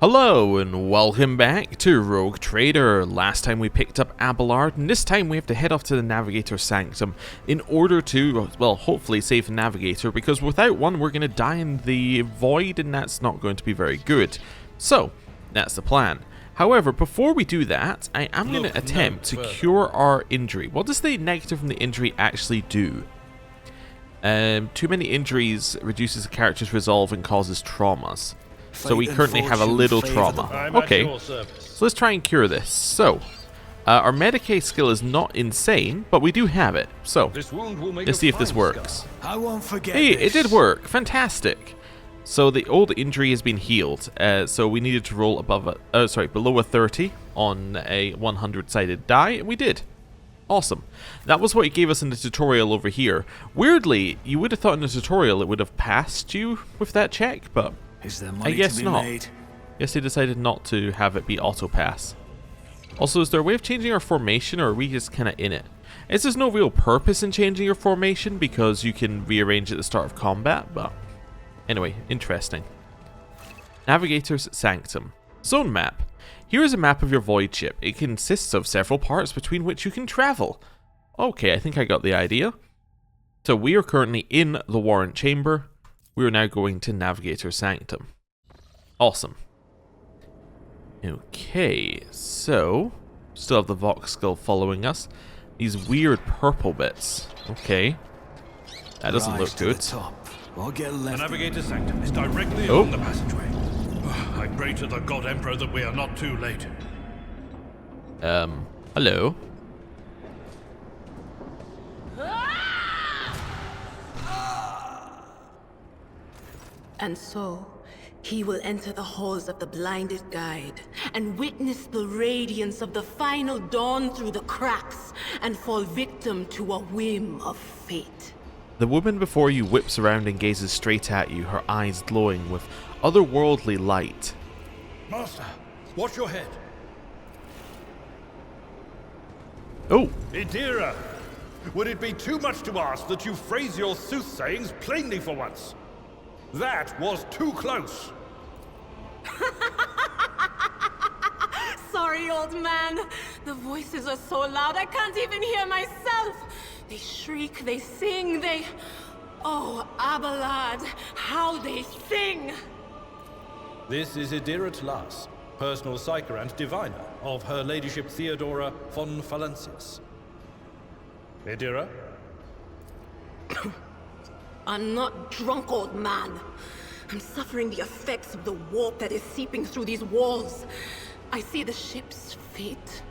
Hello and welcome back to Rogue Trader. Last time we picked up Abelard, and this time we have to head off to the Navigator Sanctum in order to, well, hopefully save the Navigator, because without one we're going to die in the void and that's not going to be very good. So, that's the plan. However, before we do that, I am going to attempt to cure our injury. What does the negative from the injury actually do? Too many injuries reduces the character's resolve and causes traumas. So we currently have a little trauma. Okay, so let's try and cure this. So, our Medicae skill is not insane, but we do have it. So, let's see if this works. I won't forget Hey, this. it did work. Fantastic. So the old injury has been healed. So we needed to roll below a 30 on a 100-sided die, and we did. Awesome. That was what it gave us in the tutorial over here. Weirdly, you would have thought in the tutorial it would have passed you with that check, but Is there money I guess to be not. made? Guess they decided not to have it be auto pass. Also, is there a way of changing our formation, or are we just kind of in it? There's no real purpose in changing your formation because you can rearrange at the start of combat, but anyway, interesting. Navigator Sanctum. Zone map. Here is a map of your voidship. It consists of several parts between which you can travel. Okay, I think I got the idea. So we are currently in the warrant chamber. We are now going to Navigator Sanctum. Awesome. Okay, so still have the Vox skill following us. These weird purple bits. Okay. That doesn't Rise look to good. the top, or get The left. Navigator Sanctum is directly Oh. along the passageway. I pray to the God Emperor that we are not too late. Hello. And so, he will enter the halls of the blinded guide and witness the radiance of the final dawn through the cracks and fall victim to a whim of fate. The woman before you whips around and gazes straight at you, her eyes glowing with otherworldly light. Master, watch your head. Oh, Aira, would it be too much to ask that you phrase your soothsayings plainly for once? That was too close. Sorry, old man. The voices are so loud I can't even hear myself. They shriek, they sing, they... Oh, Abelard, how they sing! This is Aira Tlas, personal psyker and diviner of Her Ladyship Theodora von Falensis. Aira? I'm not drunk, old man. I'm suffering the effects of the warp that is seeping through these walls. I see the ship's fate.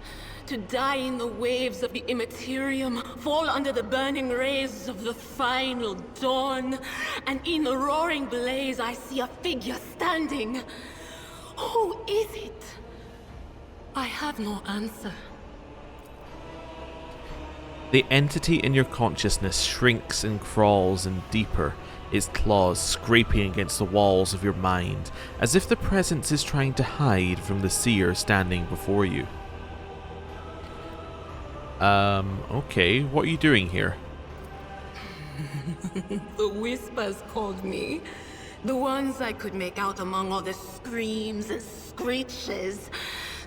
To die in the waves of the Imperium, fall under the burning rays of the final dawn. And in the roaring blaze, I see a figure standing. Who is it? I have no answer. the entity in your consciousness shrinks and crawls in deeper, its claws scraping against the walls of your mind, as if the presence is trying to hide from the seer standing before you. Okay, what are you doing here? The whispers called me. The ones I could make out among all the screams and screeches.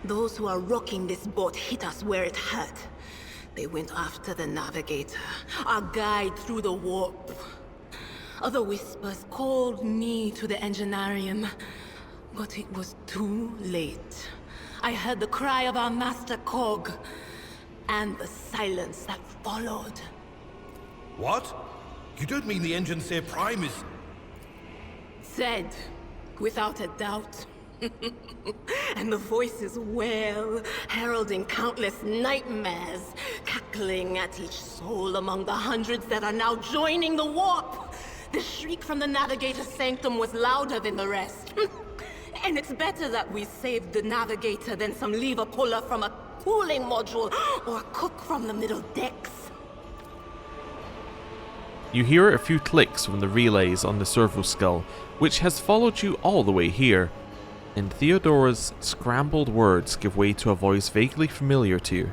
Those who are rocking this boat hit us where it hurt. They went after the Navigator, our guide through the warp. Other whispers called me to the Engineerium, but it was too late. I heard the cry of our master Cog, and the silence that followed. What? You don't mean the Engine Seer Prime is... Said, without a doubt. And the voices wail, heralding countless nightmares, cackling at each soul among the hundreds that are now joining the warp. The shriek from the Navigator Sanctum was louder than the rest. And it's better that we saved the Navigator than some lever puller from a cooling module or a cook from the middle decks. You hear a few clicks from the relays on the servo skull, which has followed you all the way here, and Theodora's scrambled words give way to a voice vaguely familiar to you.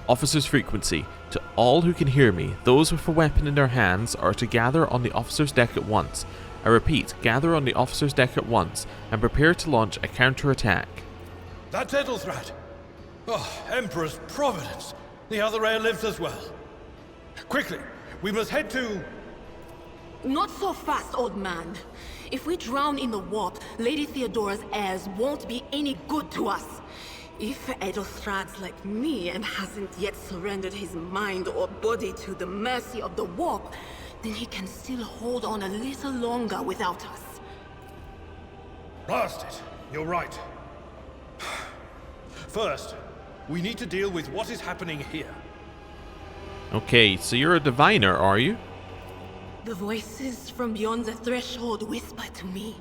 Officer's frequency. To all who can hear me, those with a weapon in their hands are to gather on the officer's deck at once. I repeat, gather on the officer's deck at once and prepare to launch a counterattack. That's Ethelthrat. Oh, Emperor's Providence. The other heir lives as well. Quickly, we must head to... Not so fast, old man. If we drown in the warp, Lady Theodora's heirs won't be any good to us. If Ethelthrat's like me and hasn't yet surrendered his mind or body to the mercy of the warp, then he can still hold on a little longer without us. Blast it. You're right. First, we need to deal with what is happening here. Okay, so you're a diviner, are you? The voices from beyond the threshold whisper to me.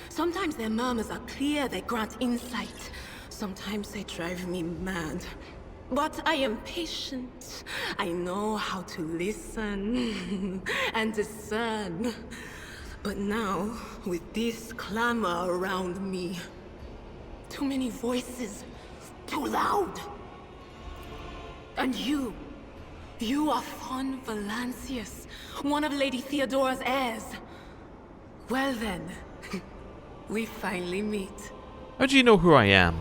Sometimes their murmurs are clear, they grant insight. Sometimes they drive me mad. But I am patient. I know how to listen and discern. But now, with this clamor around me, too many voices, too loud. And you are Von Valancius, one of Lady Theodora's heirs. Well then, we finally meet. How do you know who I am?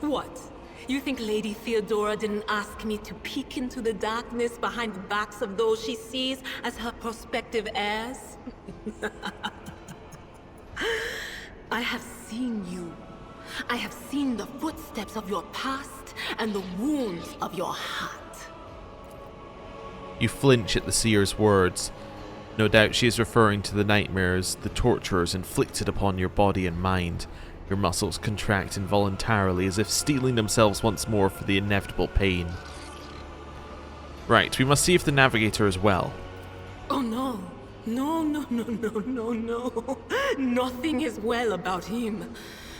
What? You think Lady Theodora didn't ask me to peek into the darkness behind the backs of those she sees as her prospective heirs? I have seen you. I have seen the footsteps of your past and the wounds of your heart. You flinch at the seer's words. No doubt she is referring to the nightmares, the tortures inflicted upon your body and mind. Your muscles contract involuntarily as if steeling themselves once more for the inevitable pain. Right, we must see if the Navigator is well. Oh no. No. Nothing is well about him.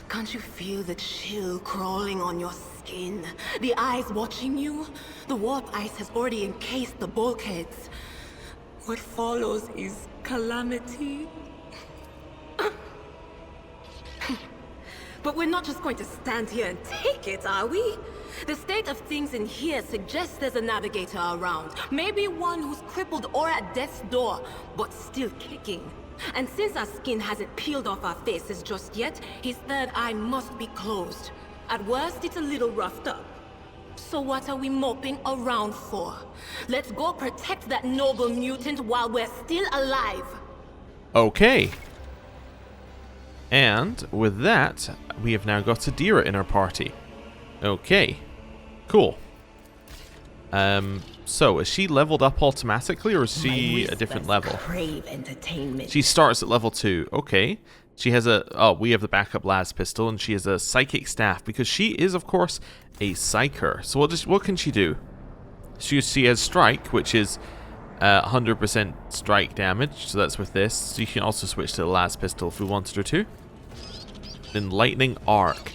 Can't you feel the chill crawling on your skin? The eyes watching you? The warp ice has already encased the bulkheads. What follows is calamity. But we're not just going to stand here and take it, are we? The state of things in here suggests there's a navigator around. Maybe one who's crippled or at death's door, but still kicking. And since our skin hasn't peeled off our faces just yet, his third eye must be closed. At worst, it's a little roughed up. So what are we moping around for? Let's go protect that noble mutant while we're still alive. Okay. And with that, we have now got Aira in our party. Okay. Cool. So is she leveled up automatically, or is she a different level? Crave entertainment. She starts at level 2. Okay. She has we have the backup las pistol, and she has a psychic staff because she is, of course, a psyker. So what can she do? She has strike, which is 100% strike damage. So that's with this. So you can also switch to the las pistol if we wanted her to. Then lightning arc.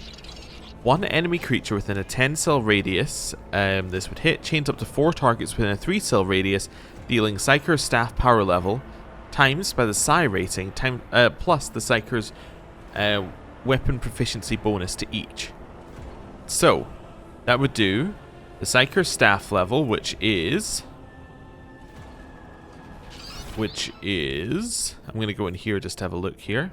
One enemy creature within a 10-cell radius, this would hit, chains up to 4 targets within a 3-cell radius, dealing Psyker's staff power level, times by the Psi rating, plus the Psyker's weapon proficiency bonus to each. So, that would do the Psyker's staff level, which is... I'm going to go in here just to have a look here.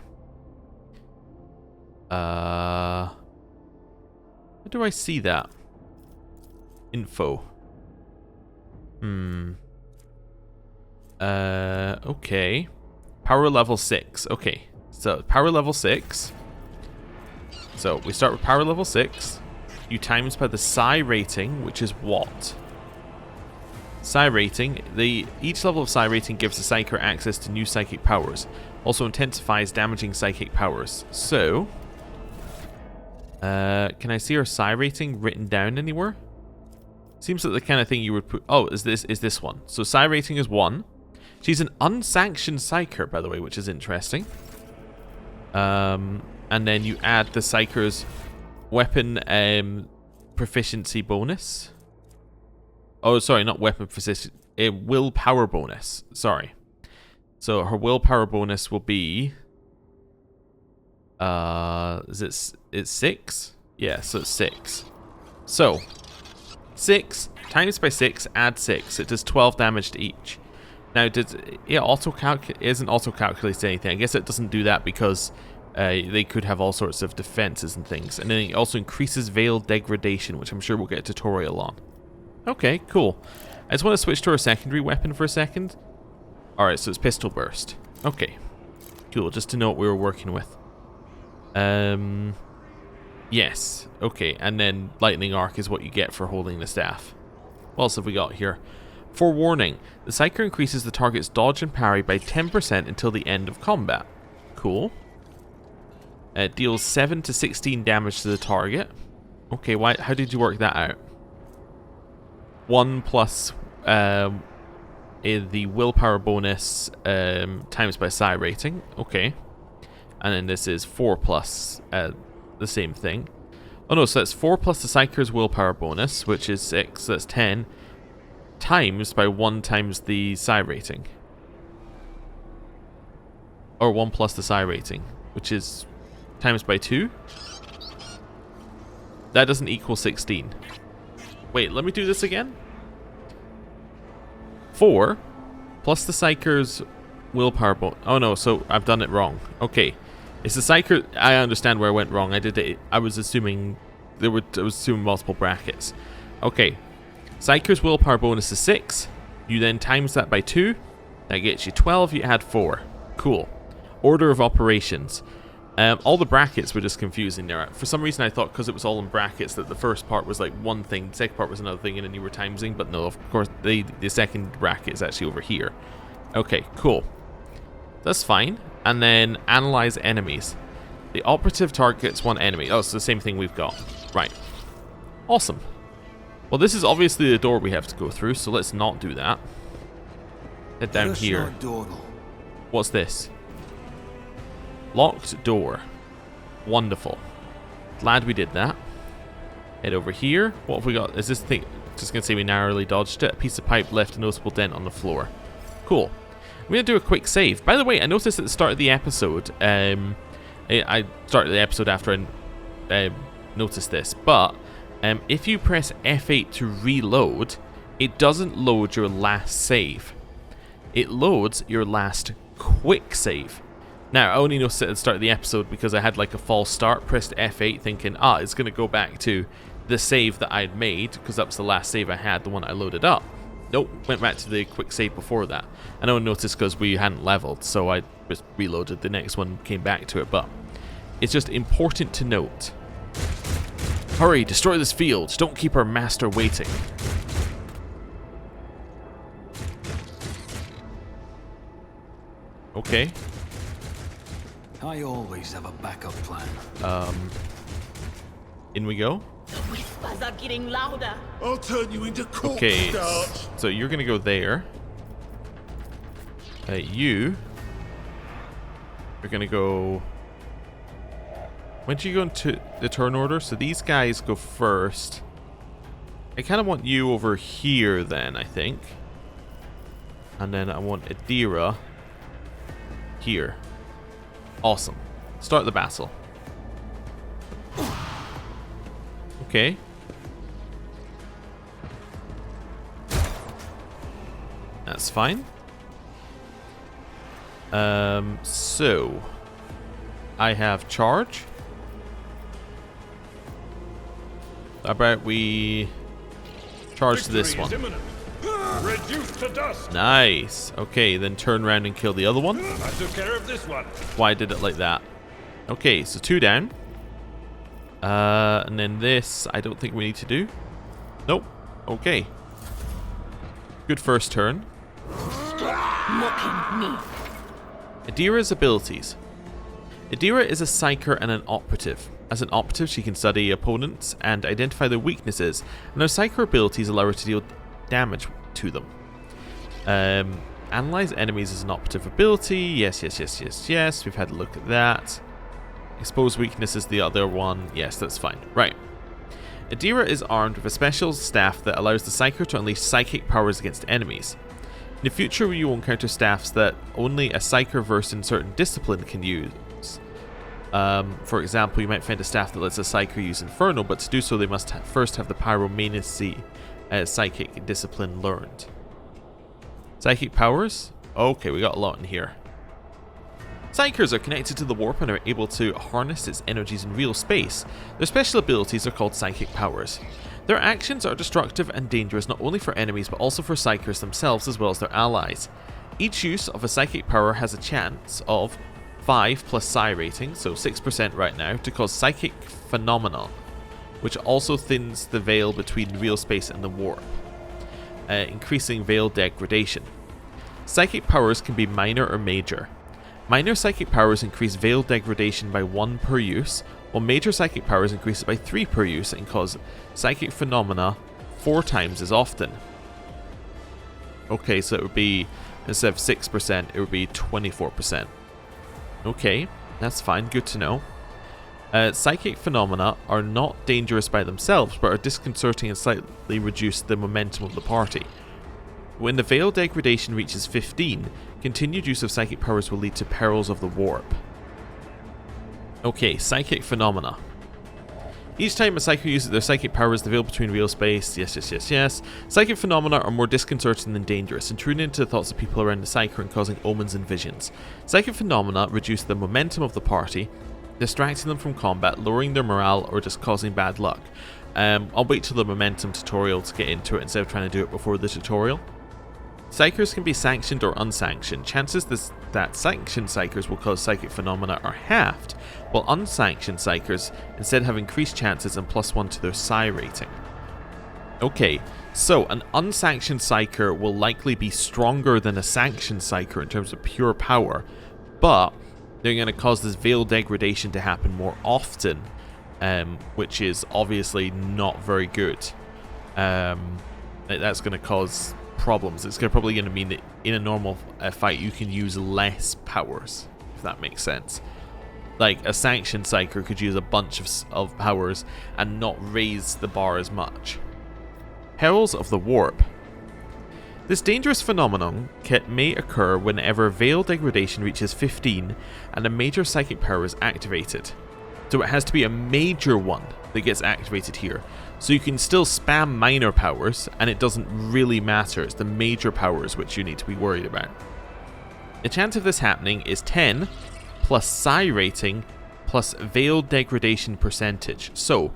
Where do I see that? Info. Okay. Power level 6. Okay. So, power level 6. So, we start with power level 6. You times by the Psi rating, which is what? Psi rating. Each level of Psi rating gives the Psyker access to new psychic powers. Also intensifies damaging psychic powers. So... can I see her Psi rating written down anywhere? Seems like the kind of thing you would put... Oh, is this one. So Psi rating is 1. She's an unsanctioned Psyker, by the way, which is interesting. And then you add the Psyker's weapon proficiency bonus. Oh, sorry, not weapon proficiency. Willpower bonus. Sorry. So her willpower bonus will be... it's 6? Yeah, so it's 6. So 6 times by 6, add 6. It does 12 damage to each. Now, did it isn't auto-calculates anything? I guess it doesn't do that because they could have all sorts of defenses and things. And then it also increases veil degradation, which I'm sure we'll get a tutorial on. Okay, cool. I just want to switch to our secondary weapon for a second. Alright, so it's pistol burst. Okay. Cool, just to know what we were working with. Yes. Okay, and then lightning arc is what you get for holding the staff. What else have we got here? Forewarning. The Psyker increases the target's dodge and parry by 10% until the end of combat. Cool. It deals 7 to 16 damage to the target. Okay, how did you work that out? 1 plus the willpower bonus times by psi rating. Okay. And then this is 4 plus the same thing. Oh no, so that's 4 plus the Psyker's willpower bonus, which is 6, so that's 10, times by 1 times the psi rating. Or 1 plus the psi rating, which is times by 2. That doesn't equal 16. Wait, let me do this again. 4 plus the Psyker's willpower bonus. Oh no, so I've done it wrong. Okay. It's the Psyker. I understand where I went wrong. I was assuming I was assuming multiple brackets. Okay. Psyker's willpower bonus is 6. You then times that by 2. That gets you 12. You add 4. Cool. Order of operations. All the brackets were just confusing there. For some reason I thought because it was all in brackets that the first part was like one thing, the second part was another thing, and then you were timesing. But no, of course the second bracket is actually over here. Okay, cool. That's fine. And then analyze enemies. The operative targets one enemy. Oh, it's the same thing we've got. Right. Awesome. Well, this is obviously the door we have to go through, so let's not do that. Head down here. What's this? Locked door. Wonderful. Glad we did that. Head over here. What have we got? Is this thing just going to say we narrowly dodged it? A piece of pipe left a noticeable dent on the floor. Cool. I'm going to do a quick save. By the way, I noticed at the start of the episode, I started the episode after I noticed this, but if you press F8 to reload, it doesn't load your last save. It loads your last quick save. Now, I only noticed it at the start of the episode because I had like a false start, pressed F8 thinking, it's going to go back to the save that I'd made, because that was the last save I had, the one I loaded up. Nope, went back to the quick save before that. I know I noticed because we hadn't leveled, so I just reloaded. The next one came back to it, but it's just important to note. Hurry, destroy this field. Don't keep our master waiting. Okay. I always have a backup plan. In we go. The whispers are getting louder. I'll turn you into corpse Okay, starch. so you're gonna go there. You're gonna go. When do you go into the turn order? So these guys go first. I kind of want you over here then, I think. And then I want Adira here. Awesome. Start the battle. Okay. That's fine. So I have charge. How about we charge to this one? Reduced to dust. Nice. Okay, then turn around and kill the other one. I took care of this one. Why did it like that? Okay, so 2 down. And then this, I don't think we need to do. Nope. Okay. Good first turn. Mocking me. Adira's abilities. Adira is a psyker and an operative. As an operative, she can study opponents and identify their weaknesses, and her psyker abilities allow her to deal damage to them. Analyze enemies is an operative ability. Yes. We've had a look at that. Expose weakness is the other one. Yes, that's fine. Right. Adira is armed with a special staff that allows the psyker to unleash psychic powers against enemies. In the future, you will encounter staffs that only a psyker versed in certain discipline can use. For example, you might find a staff that lets a psyker use Inferno, but to do so they must first have the Pyromancy psychic discipline learned. Psychic powers? Okay, we got a lot in here. Psykers are connected to the warp and are able to harness its energies in real space. Their special abilities are called psychic powers. Their actions are destructive and dangerous not only for enemies but also for Psykers themselves as well as their allies. Each use of a psychic power has a chance of 5 plus psi rating, so 6% right now, to cause psychic phenomena, which also thins the veil between real space and the warp, increasing veil degradation. Psychic powers can be minor or major. Minor psychic powers increase veil degradation by 1 per use, while major psychic powers increase it by 3 per use and cause psychic phenomena 4 times as often. Okay, so it would be, instead of 6%, it would be 24%. Okay, that's fine, good to know. Psychic phenomena are not dangerous by themselves, but are disconcerting and slightly reduce the momentum of the party. When the veil degradation reaches 15, continued use of psychic powers will lead to perils of the warp. Okay, psychic phenomena. Each time a psyker uses their psychic powers, the veil between real space, yes. Psychic phenomena are more disconcerting than dangerous, intruding into the thoughts of people around the psyker and causing omens and visions. Psychic phenomena reduce the momentum of the party, distracting them from combat, lowering their morale, or just causing bad luck. I'll wait till the momentum tutorial to get into it instead of trying to do it before the tutorial. Psykers can be sanctioned or unsanctioned. Chances that sanctioned Psykers will cause psychic phenomena are halved, while unsanctioned Psykers instead have increased chances and +1 to their psi rating. Okay, so an unsanctioned Psyker will likely be stronger than a sanctioned Psyker in terms of pure power, but they're going to cause this veil degradation to happen more often, which is obviously not very good. That's going to cause problems. It's probably going to mean that in a normal fight you can use less powers, if that makes sense. Like a sanctioned Psyker could use a bunch of powers and not raise the bar as much. Perils of the warp. This dangerous phenomenon may occur whenever veil degradation reaches 15 and a major psychic power is activated. So it has to be a major one that gets activated here. So you can still spam minor powers and it doesn't really matter. It's the major powers which you need to be worried about. The chance of this happening is 10 plus psi rating plus veil degradation percentage. So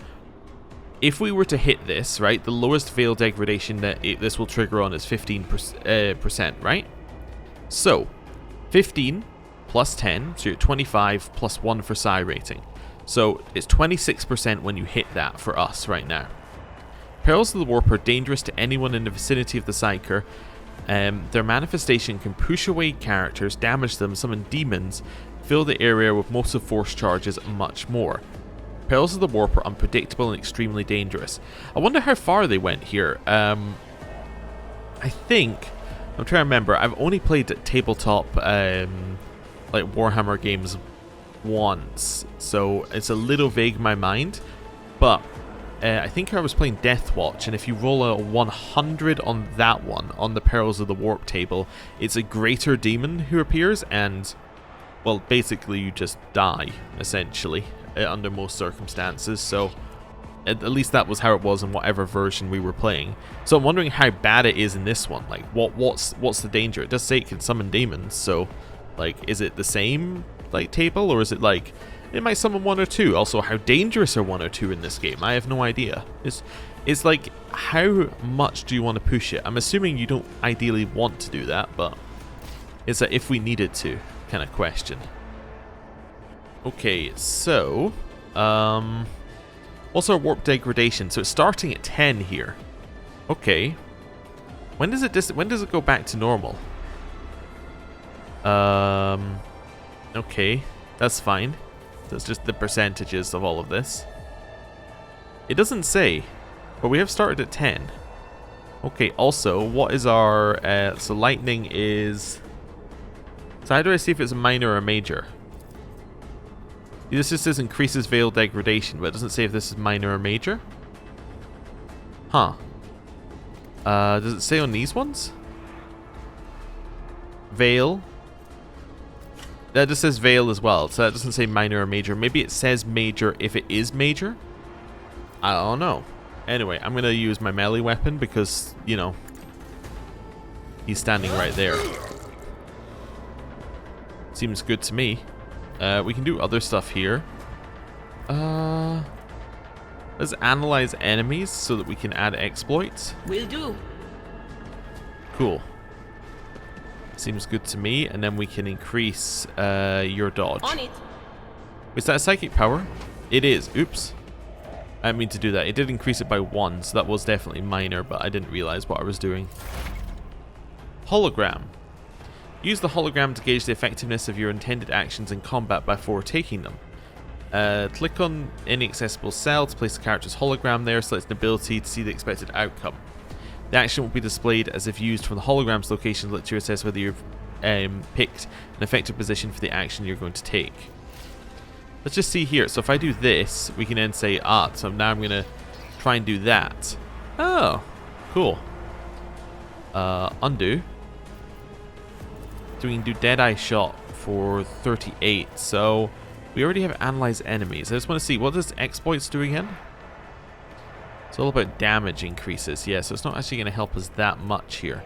if we were to hit this, right, the lowest veil degradation that this will trigger on is 15%, right? So 15 plus 10, so you're at 25 plus 1 for psi rating. So it's 26% when you hit that for us right now. Perils of the warp are dangerous to anyone in the vicinity of the Psyker. Their manifestation can push away characters, damage them, summon demons, fill the area with motive force charges, and much more. Perils of the warp are unpredictable and extremely dangerous. I wonder how far they went here. I'm trying to remember, I've only played at tabletop like Warhammer games once, so it's a little vague in my mind, but I think I was playing Deathwatch, and if you roll a 100 on that one, on the Perils of the Warp table, it's a greater demon who appears, and, well, basically you just die, essentially, under most circumstances, so at least that was how it was in whatever version we were playing. So I'm wondering how bad it is in this one. Like, what's the danger? It does say it can summon demons, so, like, is it the same, like, table, or is it like it might summon 1 or 2? Also, how dangerous are 1 or 2 in this game? I have no idea. It's like, how much do you want to push it? I'm assuming you don't ideally want to do that, but it's a if we needed to kind of question. Okay, so also warp degradation. So it's starting at 10 here. Okay, when does it go back to normal? Okay, that's fine. That's just the percentages of all of this. It doesn't say, but we have started at 10. Okay, also, what is our... so lightning is... So how do I see if it's a minor or a major? This just says increases veil degradation, but it doesn't say if this is minor or major. Huh. Does it say on these ones? Veil. That just says veil as well, so that doesn't say minor or major. Maybe it says major if it is major? I don't know. Anyway, I'm going to use my melee weapon because, you know, He's standing right there. Seems good to me. We can do other stuff here. Let's analyze enemies so that we can add exploits. Will do. Cool. Seems good to me. And then we can increase your dodge. On it. Is that a psychic power? It is. Oops. I didn't mean to do that. It did increase it by 1, so that was definitely minor, but I didn't realize what I was doing. Hologram. Use the hologram to gauge the effectiveness of your intended actions in combat before taking them. Click on any accessible cell to place the character's hologram there, select an ability to see the expected outcome. The action will be displayed as if used from the hologram's location to let you assess whether you've picked an effective position for the action you're going to take. Let's just see here. So if I do this, we can then say, so now I'm going to try and do that. Oh, cool. Undo. So we can do Deadeye Shot for 38. So we already have Analyze Enemies. I just want to see, what does Exploits do again? It's all about damage increases. Yeah, so it's not actually going to help us that much here.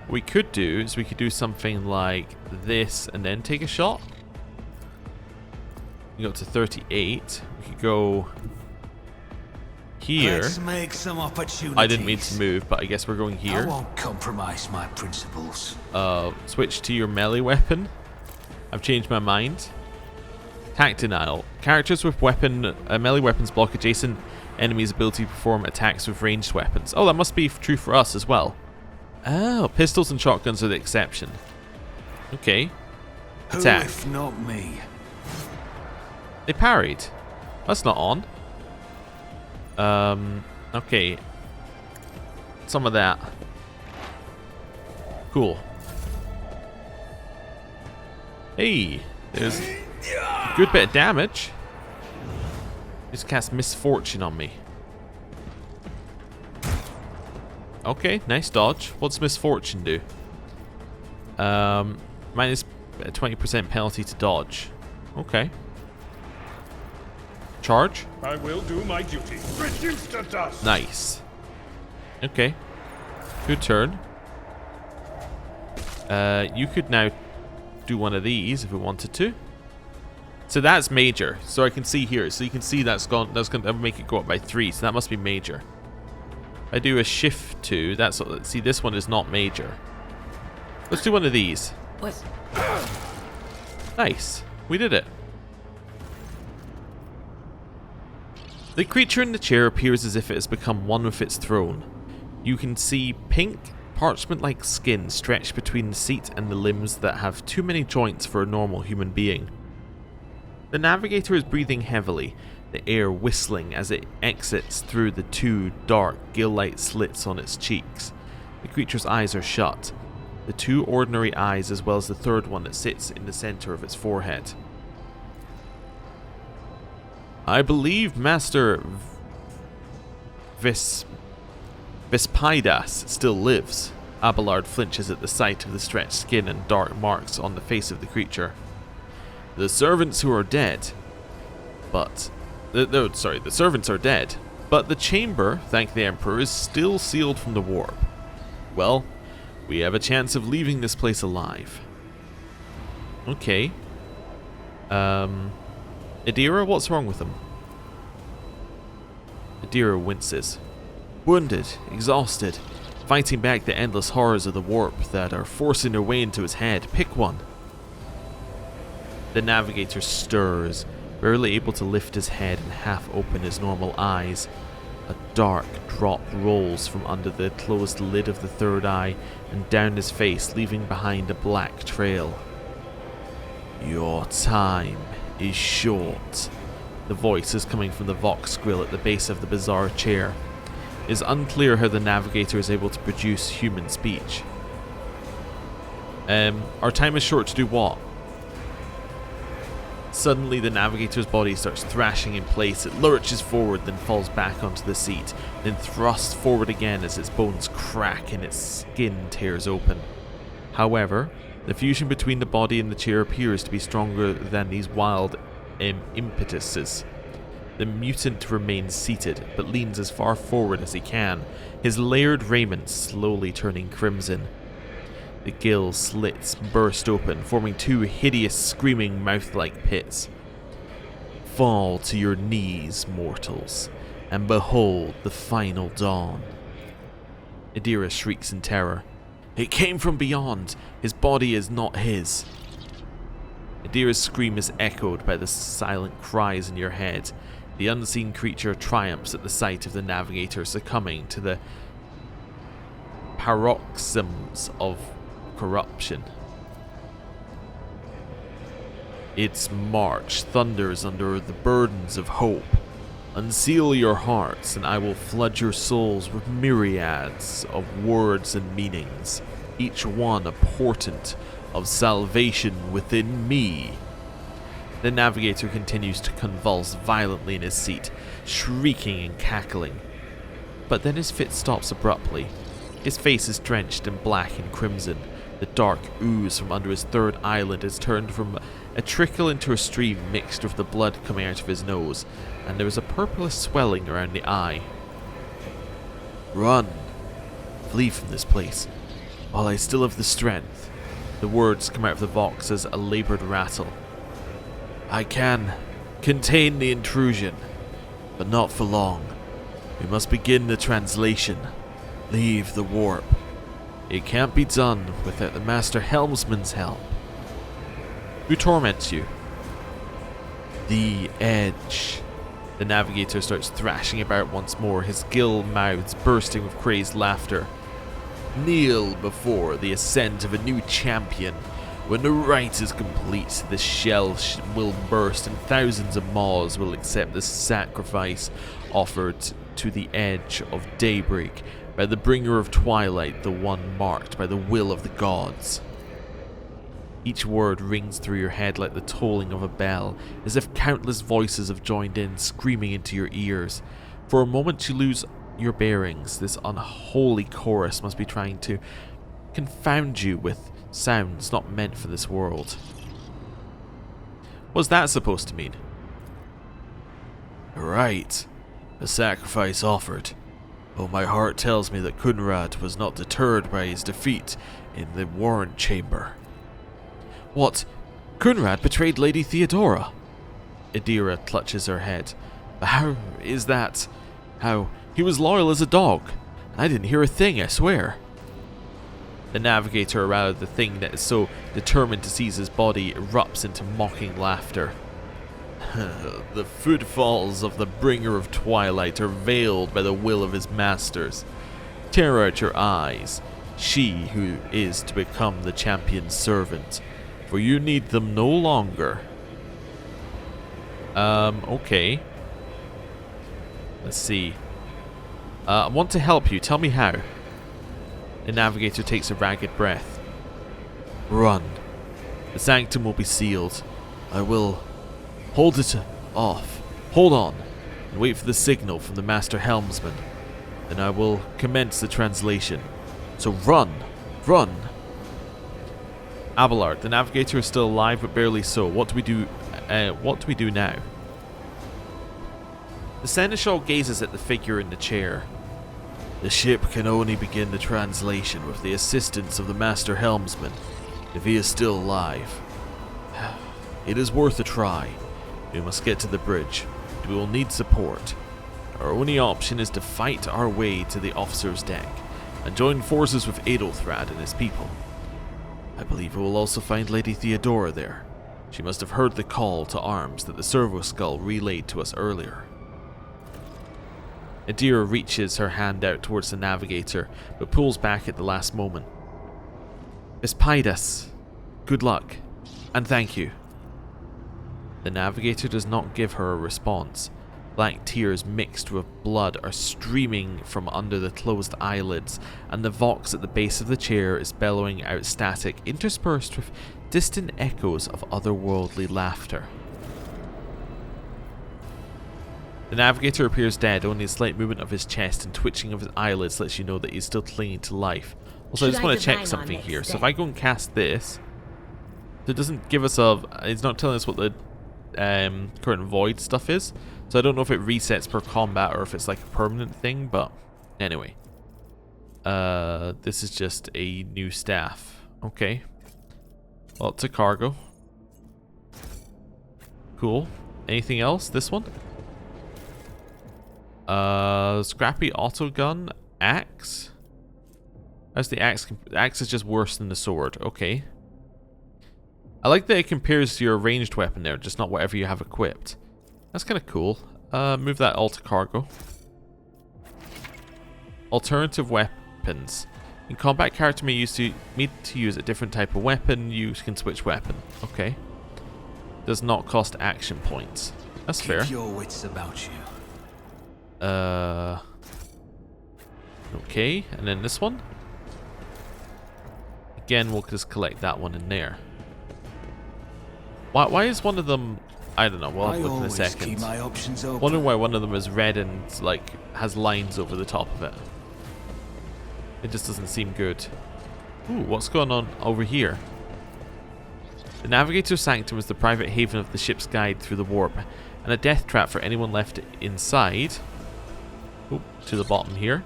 What we could do is we could do something like this and then take a shot. We go to 38. We could go here. Let's make some opportunities. I didn't mean to move, but I guess we're going here. I won't compromise my principles. Switch to your melee weapon. I've changed my mind. Attack denial. Characters with melee weapons block adjacent enemies' ability to perform attacks with ranged weapons. Oh, that must be true for us as well. Oh, pistols and shotguns are the exception. Okay. Attack. Who if not me? They parried. That's not on. Okay. Some of that. Cool. Hey, there's a good bit of damage. Just cast Misfortune on me. Okay, nice dodge. What's Misfortune do? Minus 20% penalty to dodge. Okay. Charge? I will do my duty. Reduce to dust. Nice. Okay. Good turn. You could now do one of these if we wanted to. So that's major. So I can see here. So you can see that's gone. That's going to make it go up by 3. So that must be major. I do a shift 2. That's, see, this one is not major. Let's do one of these. What? Nice. We did it. The creature in the chair appears as if it has become one with its throne. You can see pink, parchment-like skin stretched between the seat and the limbs that have too many joints for a normal human being. The Navigator is breathing heavily, the air whistling as it exits through the 2 dark, gill-like slits on its cheeks. The creature's eyes are shut, the 2 ordinary eyes as well as the 3rd one that sits in the center of its forehead. I believe Master Vespidas still lives. Abelard flinches at the sight of the stretched skin and dark marks on the face of the creature. The servants who are dead, the servants are dead, but the chamber, thank the Emperor, is still sealed from the warp. Well, we have a chance of leaving this place alive. Okay. Adira, what's wrong with him? Adira winces. Wounded, exhausted, fighting back the endless horrors of the warp that are forcing their way into his head. Pick one. The Navigator stirs, barely able to lift his head and half open his normal eyes. A dark drop rolls from under the closed lid of the 3rd eye and down his face, leaving behind a black trail. Your time is short. The voice is coming from the Vox grill at the base of the bizarre chair. It is unclear how the Navigator is able to produce human speech. Our time is short to do what? Suddenly the Navigator's body starts thrashing in place. It lurches forward, then falls back onto the seat, then thrusts forward again as its bones crack and its skin tears open. However, the fusion between the body and the chair appears to be stronger than these wild impetuses. The mutant remains seated, but leans as far forward as he can, his layered raiment slowly turning crimson. The gill slits burst open, forming two hideous screaming mouth-like pits. Fall to your knees, mortals, and behold the final dawn. Aira shrieks in terror. It came from beyond. His body is not his. Aira's scream is echoed by the silent cries in your head. The unseen creature triumphs at the sight of the Navigator succumbing to the paroxysms of corruption. Its march thunders under the burdens of hope. Unseal your hearts, and I will flood your souls with myriads of words and meanings, each one a portent of salvation within me. The Navigator continues to convulse violently in his seat, shrieking and cackling. But then his fit stops abruptly. His face is drenched in black and crimson. The dark ooze from under his third eyelid has turned from a trickle into a stream mixed with the blood coming out of his nose, and there is a purplish swelling around the eye. Run! Flee from this place, while I still have the strength. The words come out of the Vox as a laboured rattle. I can contain the intrusion, but not for long. We must begin the translation. Leave the warp. It can't be done without the Master Helmsman's help. Who torments you? The Edge. The Navigator starts thrashing about once more, his gill mouths bursting with crazed laughter. Kneel before the ascent of a new champion. When the rite is complete, the shell will burst and thousands of maws will accept the sacrifice offered to the Edge of Daybreak by the bringer of twilight, the one marked by the will of the gods. Each word rings through your head like the tolling of a bell, as if countless voices have joined in, screaming into your ears. For a moment you lose your bearings. This unholy chorus must be trying to confound you with sounds not meant for this world. What's that supposed to mean? Right. A sacrifice offered. Oh, my heart tells me that Kunrad was not deterred by his defeat in the warrant chamber. What? Kunrad betrayed Lady Theodora? Aira clutches her head. How is that? How? He was loyal as a dog. I didn't hear a thing, I swear. The Navigator, or rather the thing that is so determined to seize his body, erupts into mocking laughter. The footfalls of the bringer of twilight are veiled by the will of his masters. Tear out your eyes, she who is to become the champion's servant, for you need them no longer. Okay. Let's see. I want to help you. Tell me how. The Navigator takes a ragged breath. Run. The sanctum will be sealed. I will hold it off. Hold on. And wait for the signal from the Master Helmsman. Then I will commence the translation. So run. Run. Abelard, the Navigator is still alive, but barely so. What do we do? What do we do now? The Seneschal gazes at the figure in the chair. The ship can only begin the translation with the assistance of the Master Helmsman, if he is still alive. It is worth a try. We must get to the bridge, but we will need support. Our only option is to fight our way to the officer's deck, and join forces with Adelthrad and his people. I believe we will also find Lady Theodora there. She must have heard the call to arms that the servo skull relayed to us earlier. Aira reaches her hand out towards the Navigator, but pulls back at the last moment. Espidas, good luck, and thank you. The Navigator does not give her a response. Black tears mixed with blood are streaming from under the closed eyelids, and the Vox at the base of the chair is bellowing out static, interspersed with distant echoes of otherworldly laughter. The Navigator appears dead, only a slight movement of his chest and twitching of his eyelids lets you know that he's still clinging to life. Also, I just want to check something here. So if I go and cast this, it doesn't give us a... It's not telling us what the current void stuff is. So I don't know if it resets per combat or if it's like a permanent thing, but anyway. This is just a new staff. Okay. Well, it's a cargo. Cool. Anything else? This one? Scrappy autogun axe. How's the axe? The axe is just worse than the sword. Okay. I like that it compares to your ranged weapon there, just not whatever you have equipped. That's kind of cool. Move that all to cargo. Alternative weapons. In combat, character may need to use a different type of weapon. You can switch weapon. Okay. Does not cost action points. That's fair. Keep your wits about you. Okay, and then this one. Again, we'll just collect that one in there. Why is one of them? I don't know. We'll have to look in a second. Keep my options open. Wondering why one of them is red and like has lines over the top of it. It just doesn't seem good. Ooh, what's going on over here? The Navigator Sanctum is the private haven of the ship's guide through the warp, and a death trap for anyone left inside. Oop, to the bottom here.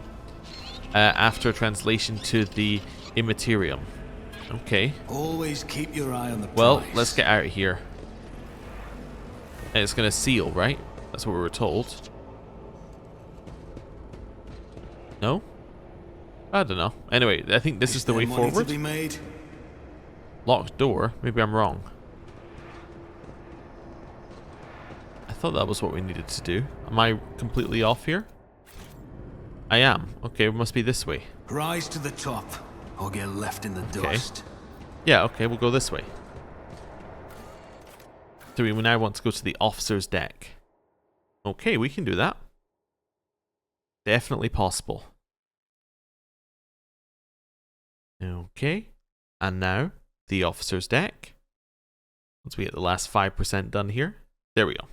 After translation to the Imperium. Okay. Always keep your eye on the prize. Well, let's get out of here. And it's gonna seal, right? That's what we were told. No? I don't know. Anyway, I think this is the way forward. To be made? Locked door? Maybe I'm wrong. I thought that was what we needed to do. Am I completely off here? I am. Okay, it must be this way. Rise to the top, or get left in the dust. Yeah, okay, we'll go this way. So we now want to go to the officer's deck. Okay, we can do that. Definitely possible. Okay, and now the officer's deck. Once we get the last 5% done here. There we go.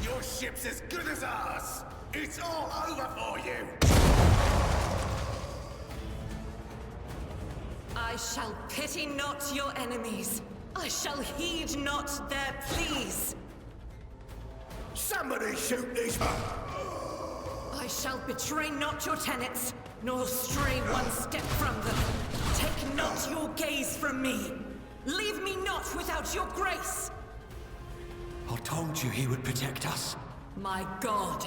Your ship's as good as ours. It's all over for you. I shall pity not your enemies. I shall heed not their pleas. Somebody shoot these men. I shall betray not your tenets, nor stray one step from them. Take not your gaze from me. Leave me not without your grace. I told you he would protect us. My God,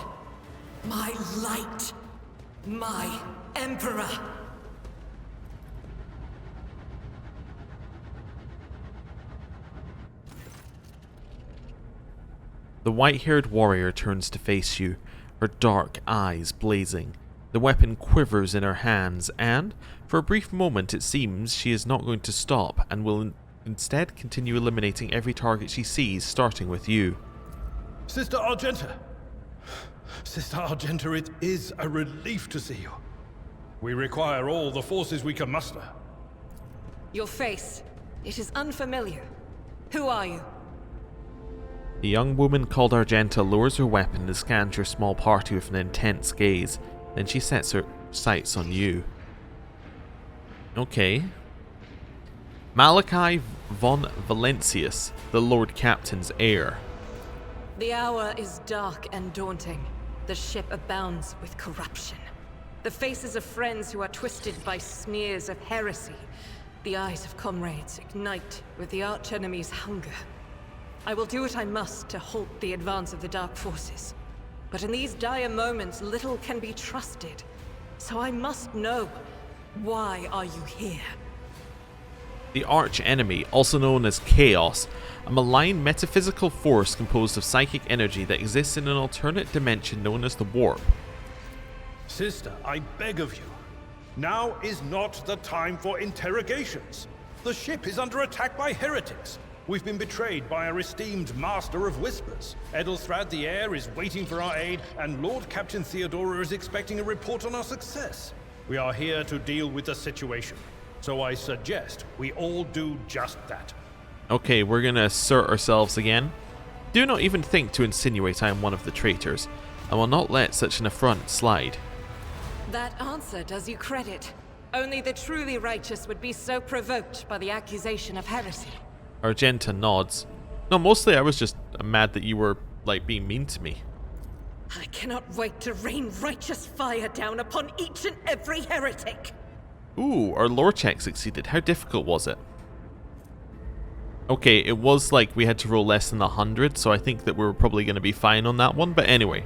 my light, my Emperor. The white-haired warrior turns to face you, her dark eyes blazing. The weapon quivers in her hands, and, for a brief moment it seems she is not going to stop, and will instead continue eliminating every target she sees, starting with you. Sister Argenta! Sister Argenta, it is a relief to see you. We require all the forces we can muster. Your face. It is unfamiliar. Who are you? The young woman called Argenta lowers her weapon and scans your small party with an intense gaze. Then she sets her sights on you. Okay. Malachi von Valentius, the Lord Captain's heir. The hour is dark and daunting. The ship abounds with corruption. The faces of friends who are twisted by sneers of heresy. The eyes of comrades ignite with the archenemy's hunger. I will do what I must to halt the advance of the dark forces. But in these dire moments, little can be trusted. So I must know, why are you here? The arch-enemy, also known as Chaos, a malign metaphysical force composed of psychic energy that exists in an alternate dimension known as the Warp. Sister, I beg of you. Now is not the time for interrogations. The ship is under attack by heretics. We've been betrayed by our esteemed Master of Whispers. Edelstrad the Heir is waiting for our aid, and Lord Captain Theodora is expecting a report on our success. We are here to deal with the situation, so I suggest we all do just that. Okay, we're gonna assert ourselves again. Do not even think to insinuate I am one of the traitors. I will not let such an affront slide. That answer does you credit. Only the truly righteous would be so provoked by the accusation of heresy. Argenta nods. No, mostly I was just mad that you were, like, being mean to me. I cannot wait to rain righteous fire down upon each and every heretic. Ooh, our lore check succeeded. How difficult was it? Okay, it was like we had to roll less than 100, so I think that we were probably going to be fine on that one. But anyway,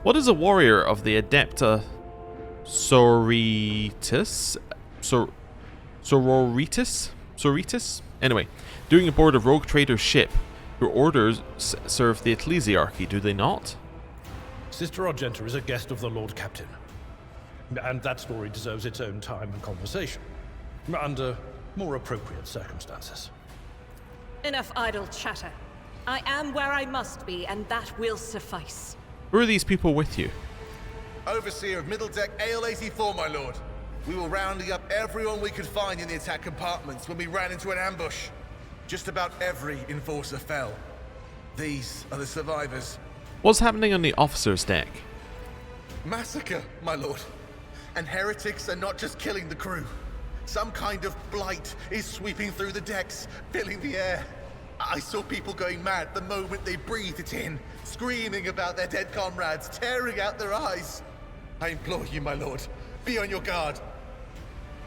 what is a warrior of the Adepta Sororitas? Sororitas? Anyway, doing aboard a rogue trader's ship. Your orders serve the ecclesiarchy, do they not? Sister Argenta is a guest of the Lord Captain. And that story deserves its own time and conversation. Under more appropriate circumstances. Enough idle chatter. I am where I must be, and that will suffice. Who are these people with you? Overseer of Middle Deck AL-84, my lord. We were rounding up everyone we could find in the attack compartments when we ran into an ambush. Just about every enforcer fell. These are the survivors. What's happening on the officer's deck? Massacre, my lord. And heretics are not just killing the crew. Some kind of blight is sweeping through the decks, filling the air. I saw people going mad the moment they breathed it in, screaming about their dead comrades, tearing out their eyes. I implore you, my lord, be on your guard.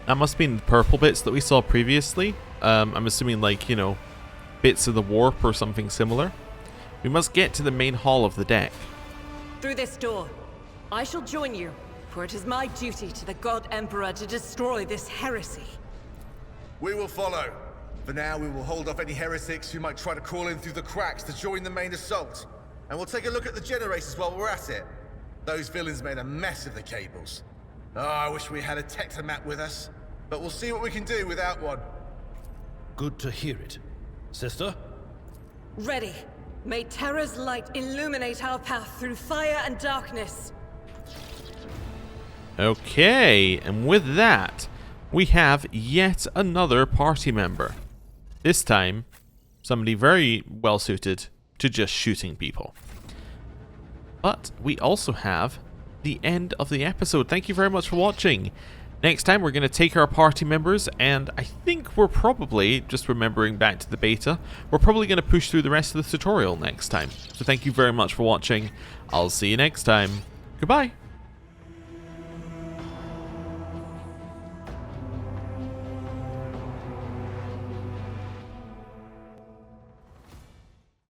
That must have been the purple bits that we saw previously. I'm assuming, like, you know, bits of the warp or something similar. We must get to the main hall of the deck. Through this door. I shall join you, for it is my duty to the God Emperor to destroy this heresy. We will follow. For now, we will hold off any heretics who might try to crawl in through the cracks to join the main assault. And we'll take a look at the generators while we're at it. Those villains made a mess of the cables. Oh, I wish we had a Tectomat with us. But we'll see what we can do without one. Good to hear it. Sister? Ready. May Terra's light illuminate our path through fire and darkness. Okay, and with that, we have yet another party member. This time, somebody very well suited to just shooting people. But we also have the end of the episode. Thank you very much for watching. Next time we're going to take our party members, and I think we're probably, just remembering back to the beta, we're probably going to push through the rest of the tutorial next time. So thank you very much for watching. I'll see you next time. Goodbye.